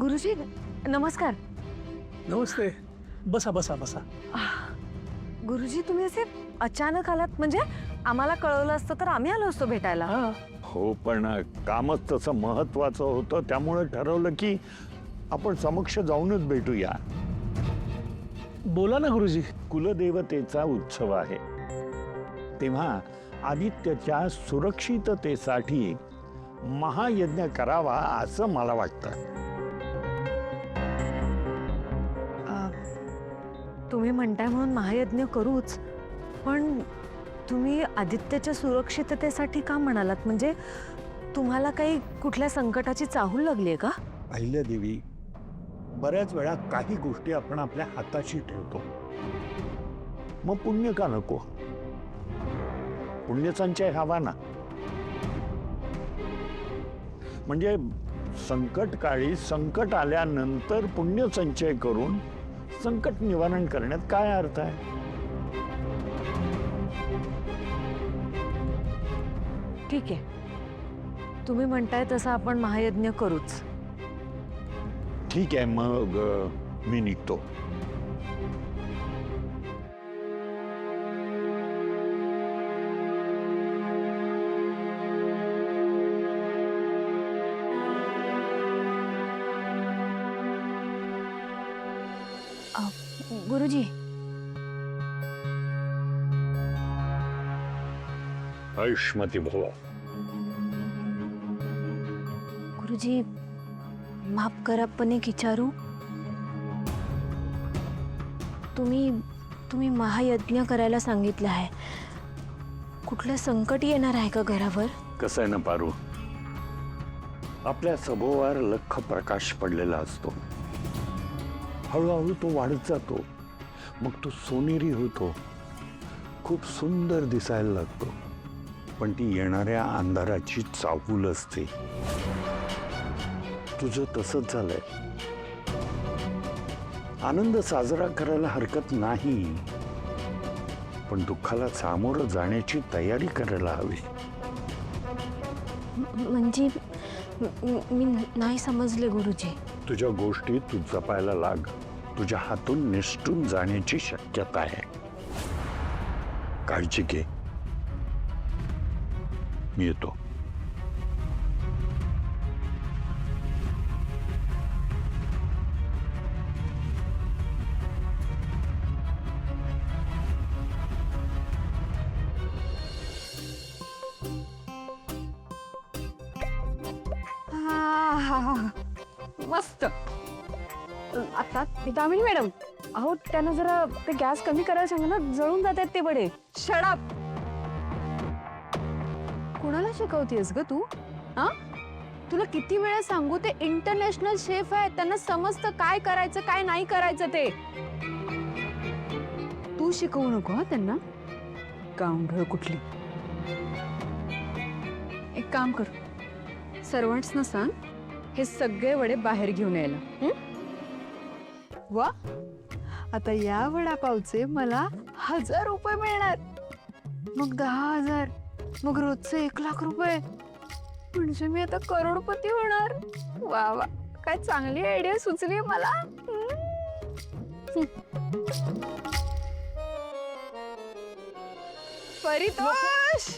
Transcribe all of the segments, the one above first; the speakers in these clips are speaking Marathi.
गुरुजी नमस्कार. नमस्ते. बसा बसा बसा. गुरुजी तुम्ही असे अचानक आलात, म्हणजे आम्हाला कळवलं असतं तर आम्ही आलो असतो भेटायला. हो, पण कामच तसं महत्वाचं होतं, त्यामुळे ठरवलं की आपण समक्ष जाऊनच भेटूया. बोला ना गुरुजी. कुलदेवतेचा उत्सव आहे, तेव्हा आदित्यच्या सुरक्षिततेसाठी महायज्ञ करावा असं मला वाटतं. तुम्ही म्हणताय म्हणून महायज्ञ करूच, पण तुम्ही आदित्यच्या सुरक्षिततेसाठी का म्हणालात? म्हणजे तुम्हाला काही कुठल्या संकटाची चाहूल लागली आहे का? अहिल्यादेवी, बऱ्याच वेळा काही गोष्टी आपण आपल्या हाताशी ठेवतो, मग पुण्य का नको? पुण्यसंचय हवा ना. म्हणजे संकटकाळी संकट आल्यानंतर पुण्यसंचय करून संकट निवारण करण्यात काय अर्थ आहे? ठीक आहे, तुम्ही म्हणताय तसं आपण महायज्ञ करूच. ठीक आहे, मग मी निघतो. गुरुजी, आयुष्मती भव. गुरुजी माफ करा, पण एक विचारू. तुम्ही महायज्ञ करायला सांगितलं आहे, कुठलं संकट येणार आहे का घरावर? कसं आहे ना पारू, आपल्या सभोवार लख प्रकाश पडलेला असतो. हळूहळू तो वाढत जातो, मग तो सोनेरी होतो, खूप सुंदर दिसायला लागतो. पण ती येणाऱ्या अंधाराची चाहूल असते. तुझं तसंच झालंय. आनंद साजरा करायला हरकत नाही, पण दुःखाला सामोरं जाण्याची तयारी करायला हवी. म्हणजे मी नाही समजले गुरुजी. तुझ्या गोष्टी तू जपायला लाग. तुझ्या हातून निसटून जाण्याची शक्यता आहे. काळजी घे. मी येतो. मस्त. आता दामिनी मॅडम, अहो त्यांना जरा ते गॅस कमी करायला सांगा ना, जळून जात आहेत ते वडे. शट. कोणाला शिकवतेस ग तू? हा, तुला किती वेळा सांगू, ते इंटरनॅशनल शेफ आहेत, त्यांना समजतं काय करायचं काय नाही करायचं ते. तू शिकवू नको हा त्यांना, गावंढळ कुठली. एक काम कर, सर्वंट्सना सांग हे सगळे वडे बाहेर घेऊन यायला. वा, आता या वडापावचे मला 1000 रुपये मिळणार, मग 10,000, मग रोजचे 1,00,000 रुपये. म्हणजे मी आता करोडपती होणार. वा वा, काय चांगली आयडिया सुचली मला. परितोष,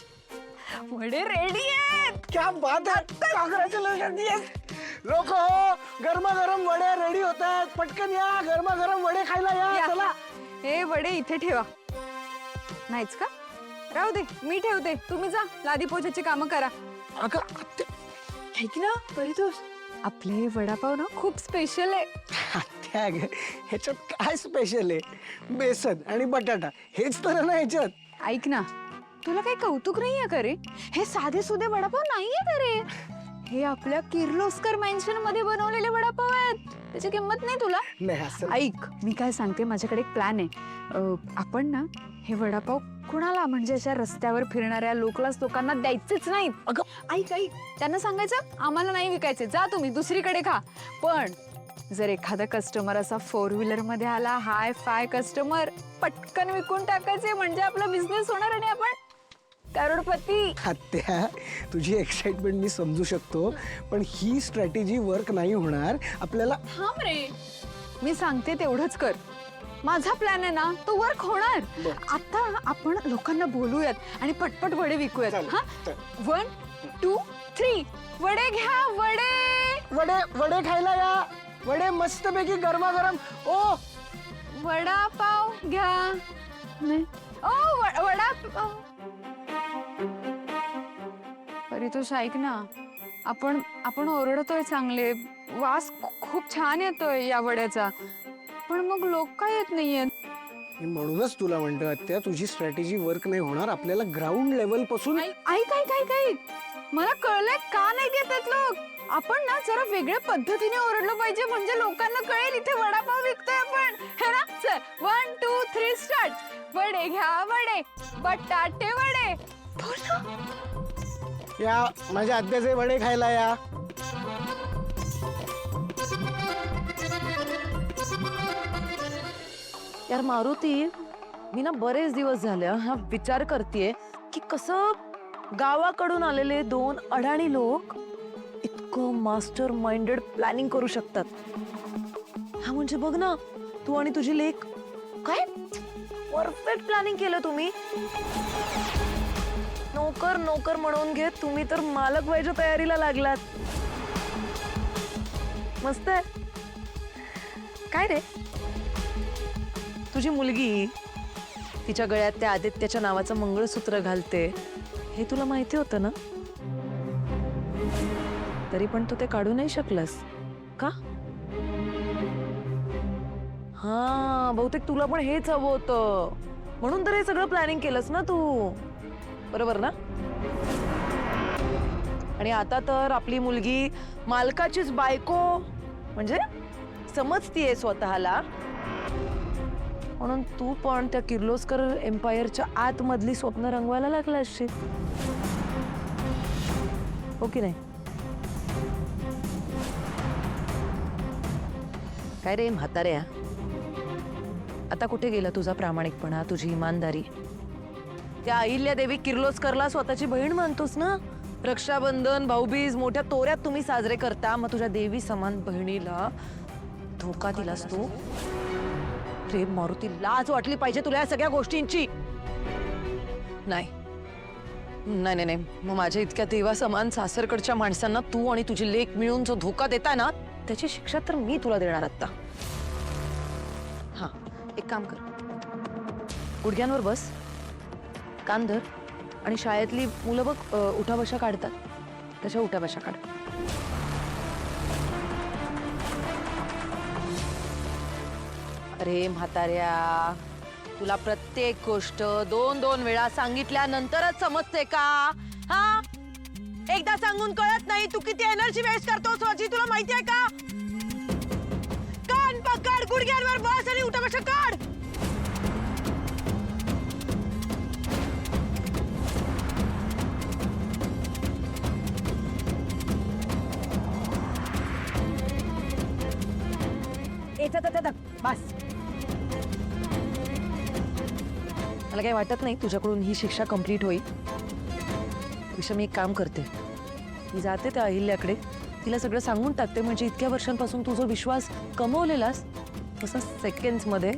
वडे रेडी आहेत. क्या बात है, काँग्रॅच्युलेशन. लोक हो, गरमागरम वडे रेडी होत आहेत. पटकन या, गरमागरम वडे खायला या. चला. हे वडे इथे ठेवा. नाहीच का? राहू दे, मी ठेवते. तुम्ही जा लादी पोछाची कामं करा. अगं ऐक ना परितोष, आपले वडापाव ना खूप स्पेशल आहे. त्या ह्याच्यात काय स्पेशल आहे? बेसन आणि बटाटा, हेच तर ना ह्याच्यात. ऐक ना, तुला काही कौतुक नाहीये का रे? हे साधे सुधे वडापाव नाहीये का रे? हे आपल्या किर्लोस्कर मेन्शन मध्ये बनवलेले वडापाव आहेत. त्याची किंमत नाही तुला? नाही असं. ऐक, मी काय सांगते, माझ्याकडे एक प्लॅन आहे. आपण ना हे वडापाव कुणाला, म्हणजे अशा रस्त्यावर फिरणाऱ्या लोकांना द्यायचेच नाहीत. अगं ऐक, त्यांना सांगायचं आम्हाला नाही विकायचे, जा तुम्ही दुसरीकडे खा. पण जर एखादा कस्टमर असा 4 व्हीलर मध्ये आला, हाय फाय कस्टमर, पटकन विकून टाकायचे, म्हणजे आपला बिझनेस होणार आणि आपण करोडपती. आत्या, तुझी एक्साइटमेंट मी समजू शकतो, पण ही स्ट्रॅटेजी वर्क नाही होणार. आपल्याला थांब रे, मी सांगते तेवढंच कर. माझा प्लॅन आहे ना, तो वर्क होणार. बरं. आता आपण लोकांना बोलूयात आणि पटपट वडे विकूयात. चालेल, हा, चालेल. 1 2 3 वडे घ्या, वडे. वडे वडे खायला या. वडे मस्तपैकी गरमागरम. ओ वडापाव घ्या. नाही. ओ वडापाव. परितोष ऐक ना, आपण ओरडतोय चांगले, वास खूप छान येतोय या वड्याचा, पण मग लोक काय येत नाहीयेत. मी म्हणूनच तुला म्हणतो आत्या, तुझी स्ट्रॅटेजी वर्क नाही होणार. आपल्याला ग्राउंड लेवल पासून ऐक, मला कळलंय का नाही घेतात लोक. आपण ना जरा वेगळ्या पद्धतीने ओरडलं पाहिजे, म्हणजे लोकांना कळेल इथे वडापाव विकतोय आपण, है ना. चल 1 2 3 स्टार्ट. वडे घ्या, वडे, बटाटे वडे. या माझ्या आत्याचे वडे खायला या. यार मारुती, मी ना बरेच दिवस झाले हा विचार करतेय की कसं गावाकडून आलेले 2 अडाणी लोक इतकं मास्टर माइंडेड प्लॅनिंग करू शकतात. हा म्हणजे बघ ना, तू आणि तुझी लेक काय परफेक्ट प्लॅनिंग केलं तुम्ही. नोकर नोकर म्हणून घेत तुम्ही तर मालक व्हायच्या तयारीला लागलात. मस्त आहे. काय रे, तुझी मुलगी तिच्या गळ्यात त्या आदित्याच्या नावाचं मंगळसूत्र घालते हे तुला माहिती होतं ना, तरी पण तू ते काढू नाही शकलास का? हा, बहुतेक तुला पण हेच हवं होतं, म्हणून तर हे सगळं प्लॅनिंग केलंस ना तू, बरोबर ना. आणि आता तर आपली मुलगी मालकाचीच बायको म्हणजे समजतीये स्वतःला, म्हणून तू पण त्या किर्लोस्कर एम्पायरच्या आतमधली स्वप्न रंगवायला लागला असशील, हो की नाही. काय रे म्हाताऱ्या, आता कुठे गेला तुझा प्रामाणिकपणा, तुझी इमानदारी. त्या अहिल्यादेवी किर्लोस्करला स्वतःची बहीण मानतोस ना. रक्षाबंधन, भाऊबीज मोठ्या तोऱ्यात तुम्ही साजरे करता, मग तुझ्या देवी समान बहिणीला धोका दिलास तू. रे मारुती, लाज वाटली पाहिजे तुला या सगळ्या गोष्टींची. नाही नाही नाही नाही, मग माझ्या इतक्या देवा समान सासरकडच्या माणसांना तू आणि तुझी लेक मिळून जो धोका देता ना, त्याची शिक्षा तर मी तुला देणार आता. हा, एक काम कर, गुडघ्यांवर बस, कान धर आणि शाळेतली मुलं बघ उठाबशा काढतात, त्याच्या उठाबशा काढ. अरे म्हाताऱ्या, तुला प्रत्येक गोष्ट 2-2 वेळा सांगितल्यानंतरच समजते का? हा, एकदा सांगून कळत नाही. तू किती एनर्जी वेस्ट करतोस माझी तुला माहिती आहे का? कान पकड, गुडघ्यांवर बस आणि उठाबशा काढ. बस, मला काही वाटत नाही तुझ्याकडून ही शिक्षा कंप्लीट होईल. विषय मी एक काम करते, मी जाते त्या अहिल्याकडे, तिला सगळं सांगून टाकते, म्हणजे इतक्या वर्षांपासून तू जो विश्वास कमवलेलास तसा सेकंड्स मध्ये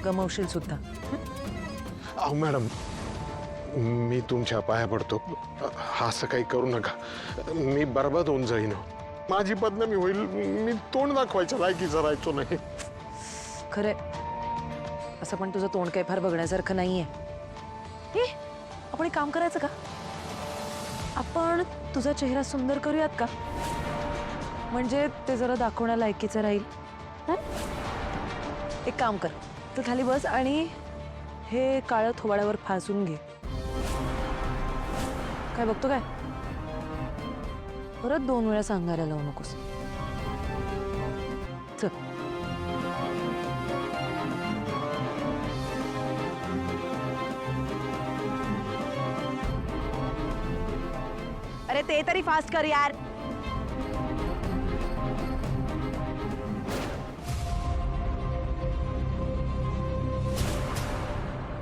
गमावशील सुद्धा. अहो मॅडम, मी तुमच्या पाया पडतो, असं काही करू नका. मी बरबाद होऊन जाईन, माझी बदनामी होईल. मी तोंड दाखवायच्या लायकीचं राहायचो नाही. खरे, असं पण तुझं तोंड काही फार बघण्यासारखं नाहीये. हे आपण एक काम करायचं का, आपण तुझा चेहरा सुंदर करूयात का, म्हणजे ते जरा दाखवण्या लायकीचं राहील. एक काम कर, तू खाली बस आणि हे काळं थोबाडावर फासून घे. काय बघतो काय, परत 2 वेळा सांगायला लावू नकोस. चल. अरे ते तरी फास्ट कर यार.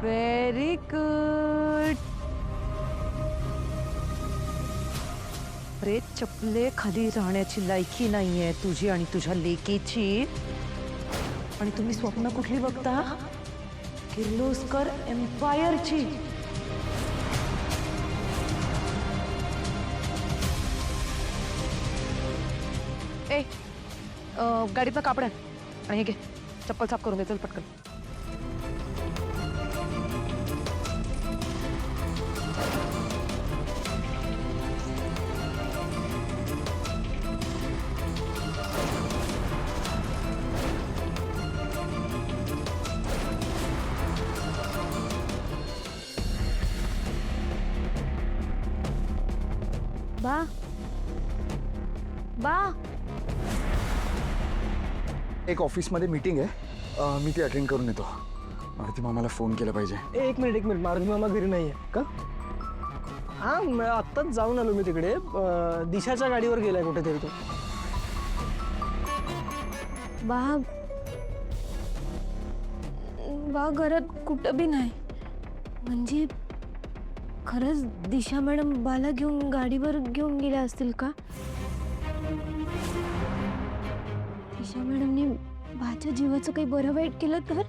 Very good. अरे चपले खाली राहण्याची लायकी नाहीये तुझी आणि तुझ्या लेकीची. आणि तुम्ही स्वप्न कुठली बघता? किर्लोस्कर एम्पायरची. ए गाडीतलं कापड आहे आणि हे घे चप्पल साफ करून दे चल पटकन. बा बा एक ऑफिसमध्ये मीटिंग आहे, मी ती अटेंड करून येतो. मारुती मामाला फोन केला पाहिजे. एक मिनिट मारुती मामा घरी नाही आहे का? हा आत्ताच जाऊन आलो मी तिकडे. दिशाच्या गाडीवर गेलाय कुठेतरी तो. बा बा घरात कुठं बी नाही. म्हणजे खरंच दिशा मॅडम बाला घेऊन गाडीवर घेऊन गेल्या असतील का? दिशा मॅडमने बाच्या जीवाचं काही बरं वाईट केलं तर?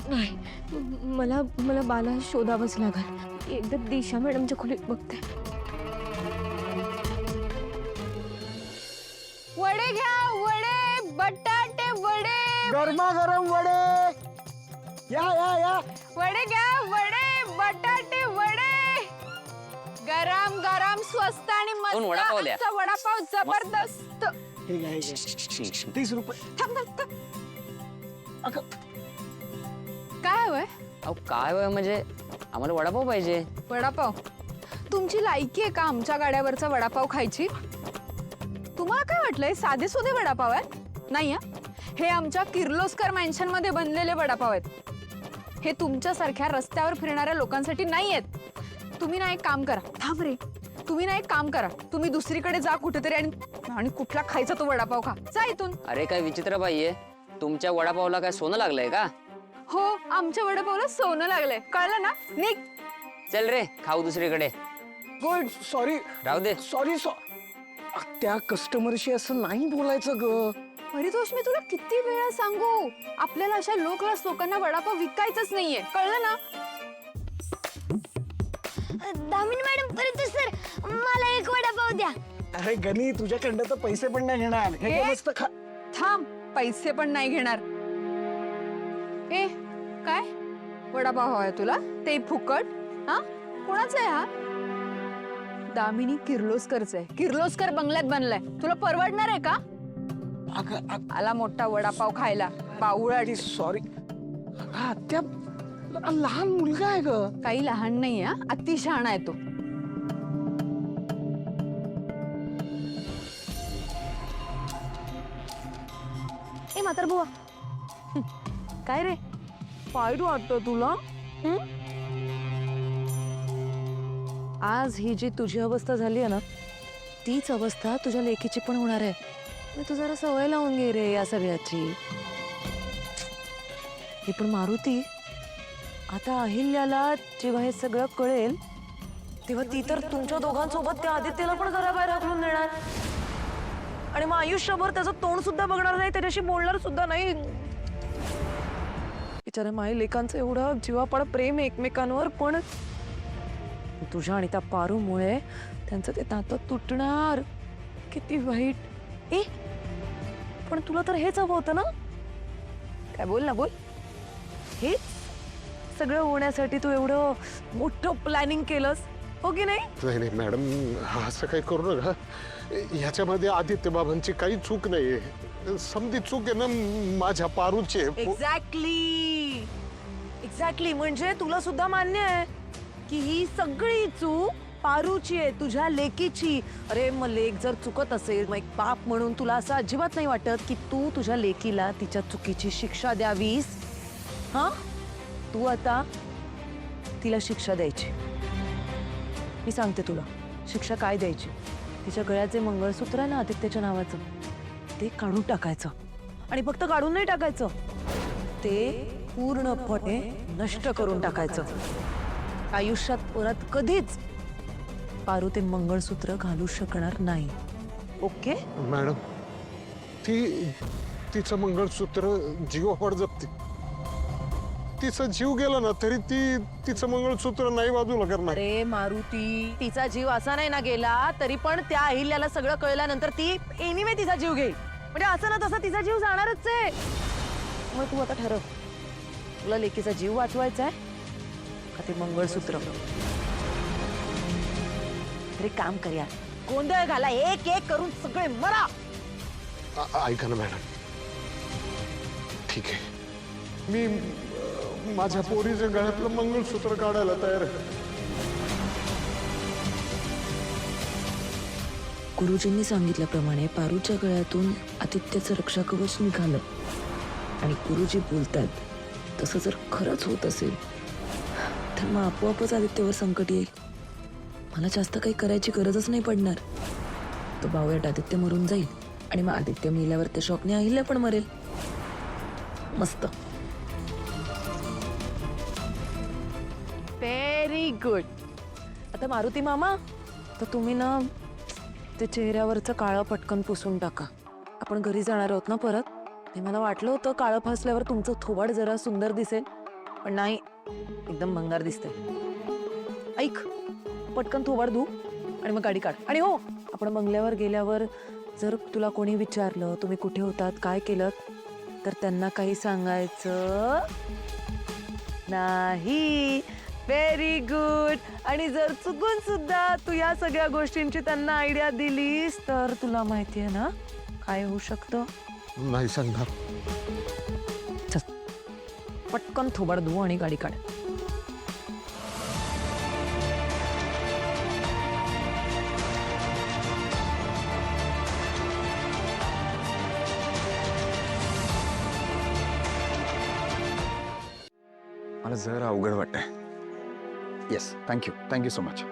नाही, मला बाला शोधावंच लागल. एकदा दिशा मॅडमच्या खोलीत बघते. वडे घ्या, वडे, बटाटे वडे. गरमागरम वडे. या या या. वडे घ्या, वडे, बटाटे वडे. गरम गरम स्वस्त आणि मस्त आमचा वडापाव जबरदस्त. हे घ्या, हे घ्या. 30 रुपये. थांब थांब थांब. अगं, काय हवंय? अहो काय वय म्हणजे आम्हाला वडापाव पाहिजे. वडापाव? तुमची लायकी आहे का आमच्या गाड्यावरचा वडापाव खायची? तुम्हाला काय वाटलंय साधे सुधे वडापाव आहेत? नाही. हे आमच्या किर्लोस्कर मॅन्शन मध्ये बनलेले वडापाव आहेत. हे तुमच्यासारख्या रस्त्यावर फिरणाऱ्या लोकांसाठी नाही आहेत. तुम्ही ना एक काम करा. थांब रे. तुम्ही ना एक काम करा, तुम्ही दुसरीकडे जा कुठेतरी आणि कुठला खायचा तो वडापाव खा. जा इथून. अरे काय विचित्र बाई आहे, तुमच्या वडापावला काय सोनं लागलंय का? हो, आमच्या वडापावला सोनं लागलंय, कळलं ना? निघ. चल रे खाऊ दुसरीकडे. गुड. सॉरी. राहू दे. सॉरी. त्या कस्टमरशी असं नाही बोलायचं ग. परितोष, मी तुला किती वेळा सांगू, आपल्याला अशा लो क्लास लोकांना वडापाव विकायचंच नाहीये, कळलं ना? दामिनी मॅडम, परितोष सर, मला एक वडापाव द्या. अरे गणी, तुझ्याकडनं तर पैसे पण नाही घेणार. हे घे, मस्त खा. थांब, पैसे पण नाही घेणार. ए काय वडापाव हवाय तुला? ते फुकट? हा, कोणाचा आहे हा? दामिनी किर्लोस्करचा आहे. किर्लोस्कर बंगल्यात बनलाय. तुला परवडणार आहे का? आला मोठा वडापाव खायला बावळा. सॉरी. त्या लहान मुलगा आहे ग. काही लहान नाही, अति शहाणा आहे तो. ए म्हातार बुवा, काय रे वाईट वाटतं तुला? आज ही जी तुझी अवस्था झाली आहे ना, तीच अवस्था तुझ्या लेकीची पण होणार आहे. मी तू जरा सवय लावून घे रे या सगळ्याची. ही पण मारुती, आता अहिल्याला जेव्हा हे सगळं कळेल तेव्हा ती तर तुमच्या दोघांसोबत त्या आदित्यला पण घराबाहेर हाकलून देणार. आणि मग आयुष्यभर त्याचं तोंड सुद्धा बघणार नाही, त्याच्याशी बोलणार सुद्धा नाही. बिचाऱ्या माई लेकांचं एवढं जीवापाड प्रेम एकमेकांवर, पण तुझ्या आणि त्या पारूमुळे त्यांचं ते नातं तुटणार. किती वाईट. ए पण तुला तर हेच हवं होतं ना? काय बोल ना, बोल. हेच सगळं होण्यासाठी तू एवढं मोठं प्लॅनिंग केलंस, हो की नाही? नाही नाही मॅडम, असं काही करू नका. ह्याच्यामध्ये आदित्य बाबांची काही चूक नाहीये. समधी चूक आहे ना माझ्या पारूची. एक्झॅक्टली. म्हणजे तुला सुद्धा मान्य आहे की ही सगळी चूक पारूची आहे, तुझ्या लेकीची. अरे मग लेक जर चुकत असेल, मग एक बाप म्हणून तुला असं अजिबात नाही वाटत की तू तुझ्या लेकीला तिच्या चुकीची शिक्षा द्यावीस? हा, तू आता तिला शिक्षा द्यायची. मी सांगते तुला शिक्षा काय द्यायची. तिच्या गळ्यात जे मंगळसूत्र आहे ना आदित्यच्या नावाचं, ते काढून टाकायचं. आणि फक्त काढून नाही टाकायचं, ते पूर्णपणे नष्ट करून टाकायचं. आयुष्यात परत कधीच पारू ते मंगळसूत्र घालू शकणार नाही. ओके? मॅडम तिचं मंगळसूत्र जीवावर जपते. तिचा जीव गेला ना तरी तिचं मंगळसूत्र नाही बाजूला करणार. अरे मारुती, तिचा जीव असा नाही ना गेला तरी पण त्या अहिल्याला सगळं कळल्यानंतर ती एनिवे तिचा जीव घेईल. म्हणजे असं ना तसं तिचा जीव जाणारच आहे. मग तू आता ठरव, तुला लेकीचा जीव वाचवायचा आहे का ते मंगळसूत्र? तरी काम कर यार, गोंधळ घाला, एक एक करून सगळे मरा. ऐका ना मॅडम, ठीक आहे, मी माझ्या पोरीच्या गळ्यातलं मंगळसूत्र काढायला तयार आहे. गुरुजींनी सांगितल्याप्रमाणे पारूच्या गळ्यातून आदित्याचं रक्षा कवच निघालं आणि गुरुजी बोलतात तसं जर खरंच होत असेल तर मग आपोआपच आदित्यवर संकट येईल. मला जास्त काही करायची गरजच नाही पडणार. तो बावळट आदित्य मरून जाईल आणि मग आदित्य मेल्यावर त्या शॉकने अहिल्या पण मरेल. मस्त. Very good. आता मारुती मामा, तर तुम्ही ना ते चेहऱ्यावरचं काळं पटकन पुसून टाका. आपण घरी जाणार आहोत ना परत. ते मला वाटलं होतं काळं फासल्यावर तुमचं थोबाड जरा सुंदर दिसेल, पण नाही, एकदम भंगार दिसतंय. ऐक, पटकन थोबाड धू आणि मग गाडी काढ. आणि हो, आपण बंगल्यावर गेल्यावर जर तुला कोणी विचारलं तुम्ही कुठे होतात, काय केलं, तर त्यांना काही सांगायचं नाही. Very good. आणि जर चुकून सुद्धा तू या सगळ्या गोष्टींची त्यांना आयडिया दिलीस तर तुला माहिती आहे ना काय होऊ शकतं? नाही सांगणार. चल, पटकन थोबाड धुवू आणि गाडी काढ. मला जरा अवघड वाटतंय. Yes, thank you so much.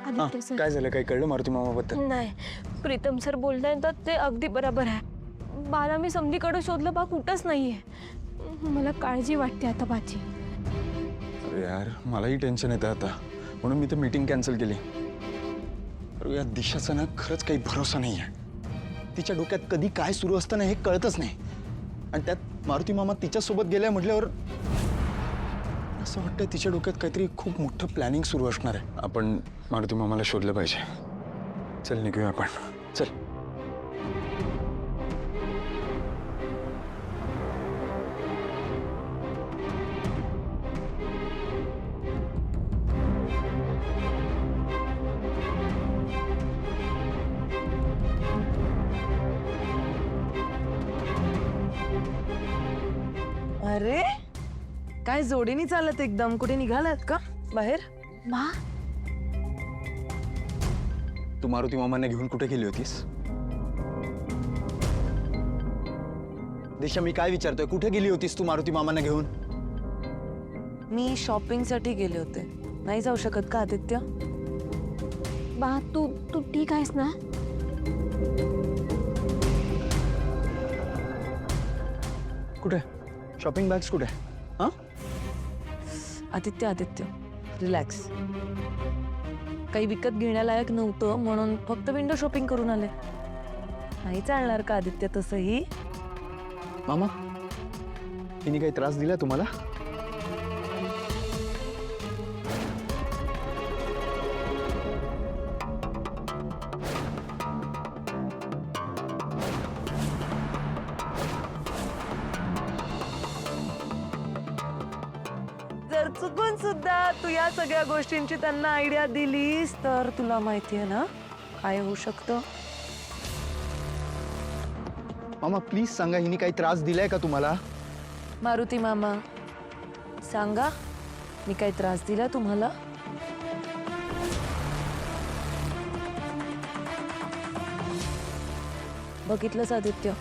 Aditya sir, काय झालं, काही कळलं मारुती मामाबद्दल? नाही, प्रीतम सर बोलताय ते अगदी बरोबर आहे. बाला मी समधीकडे शोधलं, बा कुठंच नाहीये. मला काळजी वाटते आता बाची. अरे यार, मलाही टेन्शन येतं आता, म्हणून मी तर मीटिंग कॅन्सल केली. अरे या दिशाचा ना खरंच काही भरोसा नाही आहे. तिच्या डोक्यात कधी काय सुरू असतं ना हे कळतच नाही. आणि त्यात मारुती मामा तिच्यासोबत गेल्या म्हटल्यावर असं वाटतं तिच्या डोक्यात काहीतरी खूप मोठं प्लॅनिंग सुरू असणार आहे. आपण मारुती मामाला शोधलं पाहिजे. चल निघूया आपण, चल. अरे काय जोडीने चालत एकदम. कुठे निघालात का बाहेर? मा, तू मारुती मामांना घेऊन कुठे गेली होतीस? दिशा, मी काय विचारतोय, कुठे गेली होतीस तू मारुती मामांना घेऊन? मी शॉपिंग साठी गेले होते. नाही जाऊ शकत का आदित्य? बा तू तू ठीक आहेस ना? कुठे? शॉपिंग बॅग्स कुठे? हां, आदित्य आदित्य रिलॅक्स. काही विकत घेण्यालायक नव्हतं म्हणून फक्त विंडो शॉपिंग करून आले. नाही चालणार का आदित्य तसंही? मामा, तिने काही त्रास दिला तुम्हाला? जर चुकून सुद्धा तू या सगळ्या गोष्टींची त्यांना आयडिया दिलीस तर तुला माहिती आहे ना काय होऊ शकतं? मामा प्लीज सांगा, हिने काही त्रास दिलाय का तुम्हाला? मारुती मामा सांगा, मी काही त्रास दिला तुम्हाला? बघितलंच आदित्य,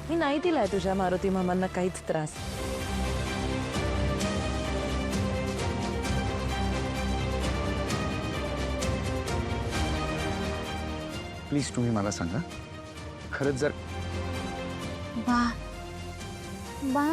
मी नाही दिलाय तुझ्या मारुती मामांना काहीच त्रास. प्लीज तुम्ही मला सांगा, खरंच जर बा